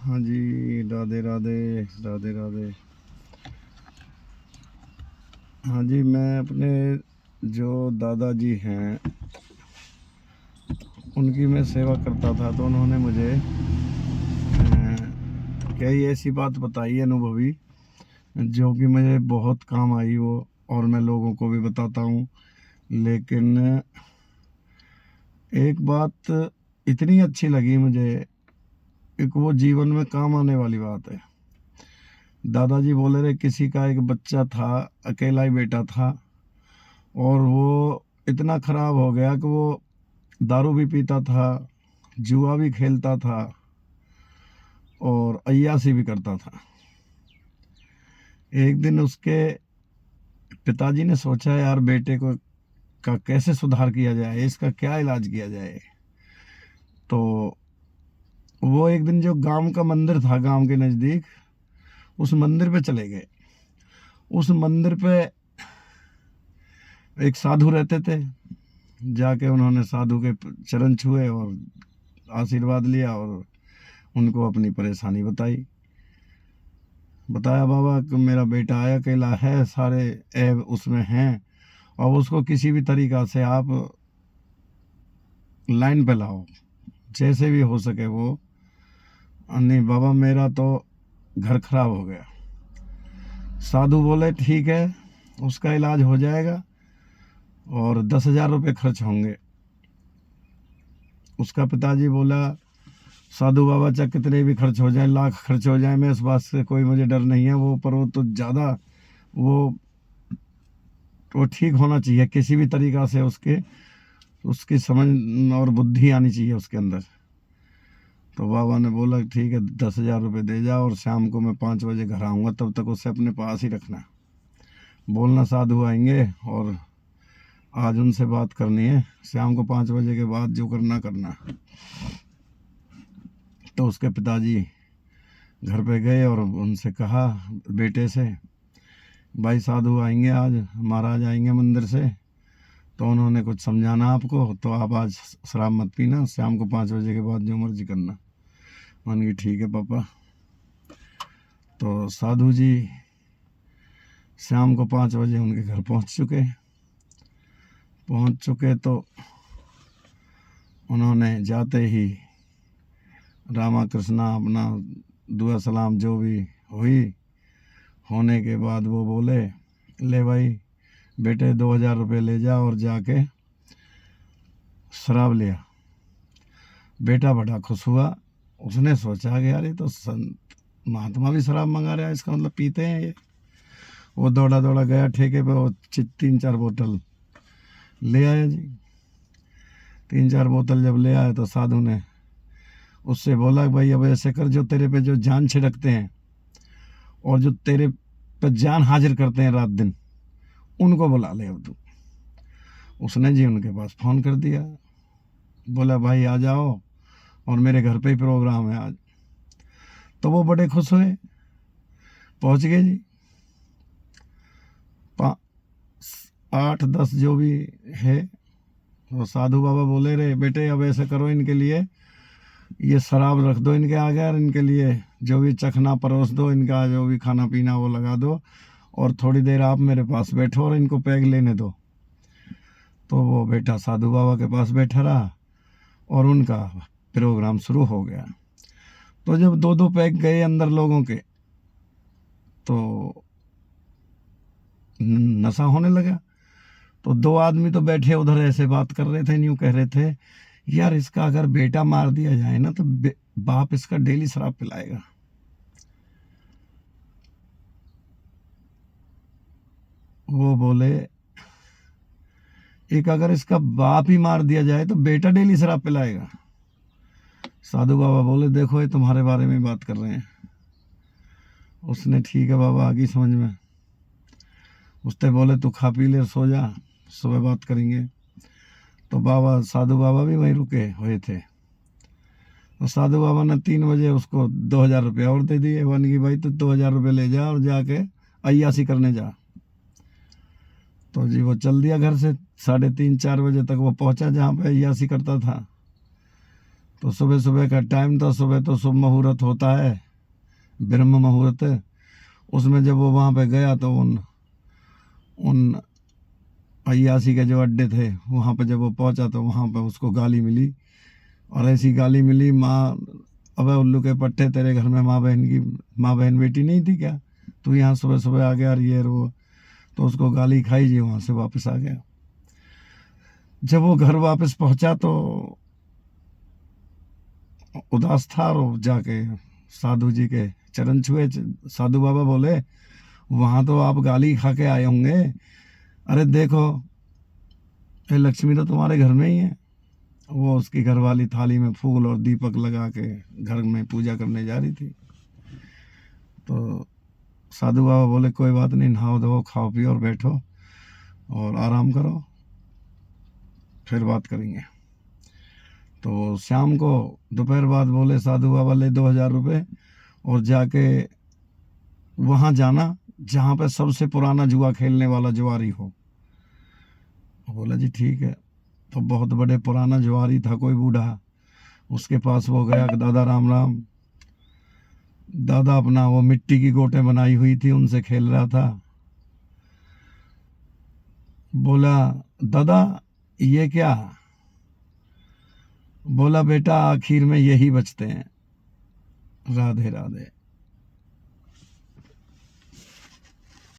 हाँ जी, राधे राधे, राधे राधे। हाँ जी, मैं अपने जो दादाजी हैं उनकी मैं सेवा करता था, तो उन्होंने मुझे कई ऐसी बात बताई अनुभवी, जो कि मुझे बहुत काम आई वो, और मैं लोगों को भी बताता हूँ। लेकिन एक बात इतनी अच्छी लगी मुझे, एक वो जीवन में काम आने वाली बात है। दादाजी बोले रहे, किसी का एक बच्चा था, अकेला ही बेटा था, और वो इतना खराब हो गया कि वो दारू भी पीता था, जुआ भी खेलता था, और अय्याशी भी करता था। एक दिन उसके पिताजी ने सोचा, यार बेटे को का कैसे सुधार किया जाए, इसका क्या इलाज किया जाए। तो वो एक दिन जो गांव का मंदिर था, गांव के नज़दीक, उस मंदिर पे चले गए। उस मंदिर पे एक साधु रहते थे। जाके उन्होंने साधु के चरण छुए और आशीर्वाद लिया, और उनको अपनी परेशानी बताया, बाबा कि मेरा बेटा आया, अकेला है, सारे ऐब उसमें हैं, और उसको किसी भी तरीक़ा से आप लाइन पे लाओ, जैसे भी हो सके वो। नहीं बाबा, मेरा तो घर खराब हो गया। साधु बोले, ठीक है, उसका इलाज हो जाएगा, और 10,000 रुपये खर्च होंगे। उसका पिताजी बोला, साधु बाबा चाहे कितने भी खर्च हो जाए, लाख खर्च हो जाए, मैं इस बात से कोई मुझे डर नहीं है, वो पर वो तो ज़्यादा वो ठीक होना चाहिए, किसी भी तरीक़ा से उसकी समझ और बुद्धि आनी चाहिए उसके अंदर। तो बाबा ने बोला, ठीक है, 10,000 रुपये दे जाओ, और शाम को मैं 5 बजे घर आऊँगा, तब तक उसे अपने पास ही रखना। बोलना साधु आएंगे और आज उनसे बात करनी है, शाम को 5 बजे के बाद जो करना। तो उसके पिताजी घर पे गए और उनसे कहा बेटे से, भाई साधु आएंगे, आज महाराज आएंगे मंदिर से, तो उन्होंने कुछ समझाना आपको, तो आप आज शराब मत पीना, शाम को 5 बजे के बाद जो मर्जी करना। मान गई, ठीक है पापा। तो साधु जी शाम को 5 बजे उनके घर पहुंच चुके। तो उन्होंने जाते ही रामा कृष्णा अपना दुआ सलाम जो भी होने के बाद वो बोले, ले भाई बेटे 2,000 रुपये ले जा और जाके शराब लिया। बेटा बड़ा खुश हुआ। उसने सोचा कि यार ये तो संत महात्मा भी शराब मंगा रहा है, इसका मतलब पीते हैं ये। वो दौड़ा गया ठेके पे, वो 3-4 बोतल ले आया जी। 3-4 बोतल जब ले आया तो साधु ने उससे बोला, भाई अब ऐसे कर, जो तेरे पे जो जान छिड़कते हैं और जो तेरे पे जान हाजिर करते हैं रात दिन, उनको बुला ले अब तू। उसने जी उनके पास फ़ोन कर दिया, बोला भाई आ जाओ, और मेरे घर पे ही प्रोग्राम है आज। तो वो बड़े खुश हुए, पहुंच गए जी। 8-10 जो भी है। तो साधु बाबा बोले, रे बेटे अब ऐसे करो, इनके लिए ये शराब रख दो इनके आगे, और इनके लिए जो भी चखना परोस दो, इनका जो भी खाना पीना वो लगा दो, और थोड़ी देर आप मेरे पास बैठो और इनको पैग लेने दो। तो वो बेटा साधु बाबा के पास बैठा रहा, और उनका प्रोग्राम शुरू हो गया। तो जब 2-2 पैग गए अंदर लोगों के, तो नशा होने लगा। तो 2 आदमी तो बैठे उधर ऐसे बात कर रहे थे, न्यू कह रहे थे, यार इसका अगर बेटा मार दिया जाए ना, तो बाप इसका डेली शराब पिलाएगा। वो बोले, एक अगर इसका बाप ही मार दिया जाए तो बेटा डेली शराब पिलाएगा। साधु बाबा बोले, देखो ये तुम्हारे बारे में बात कर रहे हैं। उसने, ठीक है बाबा, आ गई समझ में। उसने बोले, तू खा पी ले, सो जा, सुबह बात करेंगे। तो साधु बाबा भी वहीं रुके हुए थे। तो साधु बाबा ने 3 बजे उसको 2,000 रुपये और दे दिए। वन की भाई तू 2,000 रुपये ले जा और जाके अय्याशी करने जा। तो जी वो चल दिया घर से। 3:30-4 बजे तक वो पहुंचा जहाँ पे अय्याशी करता था। तो सुबह सुबह का टाइम था, सुबह तो शुभ मुहूर्त होता है, ब्रह्म मुहूर्त। उसमें जब वो वहाँ पे गया तो उन उन अय्यासी के जो अड्डे थे वहाँ पे जब वो पहुँचा तो वहाँ पे उसको गाली मिली, और ऐसी गाली मिली, माँ अबे उल्लू के पट्टे, तेरे घर में माँ बहन बेटी नहीं थी क्या, तू यहाँ सुबह सुबह आ गया, और ये और वो। तो उसको गाली खाई जी, वहाँ से वापस आ गया। जब वो घर वापस पहुँचा तो उदास था, और वो जाके साधु जी के चरण छुए। साधु बाबा बोले, वहाँ तो आप गाली खा के आए होंगे, अरे देखो ये लक्ष्मी तो तुम्हारे घर में ही है। वो उसकी घरवाली थाली में फूल और दीपक लगा के घर में पूजा करने जा रही थी। तो साधु बाबा बोले, कोई बात नहीं, नहाओ धो, खाओ पियो और बैठो और आराम करो, फिर बात करेंगे। तो शाम को दोपहर बाद बोले साधु बाबा, ले 2000 रुपये और जाके वहाँ जाना जहाँ पे सबसे पुराना जुआ खेलने वाला जुआरी हो। बोला जी ठीक है। तो बहुत बड़े पुराना जुआरी था कोई बूढ़ा, उसके पास वो गया कि दादा राम राम। दादा अपना वो मिट्टी की गोटें बनाई हुई थी उनसे खेल रहा था। बोला, दादा ये क्या? बोला, बेटा आखिर में यही बचते हैं। राधे राधे।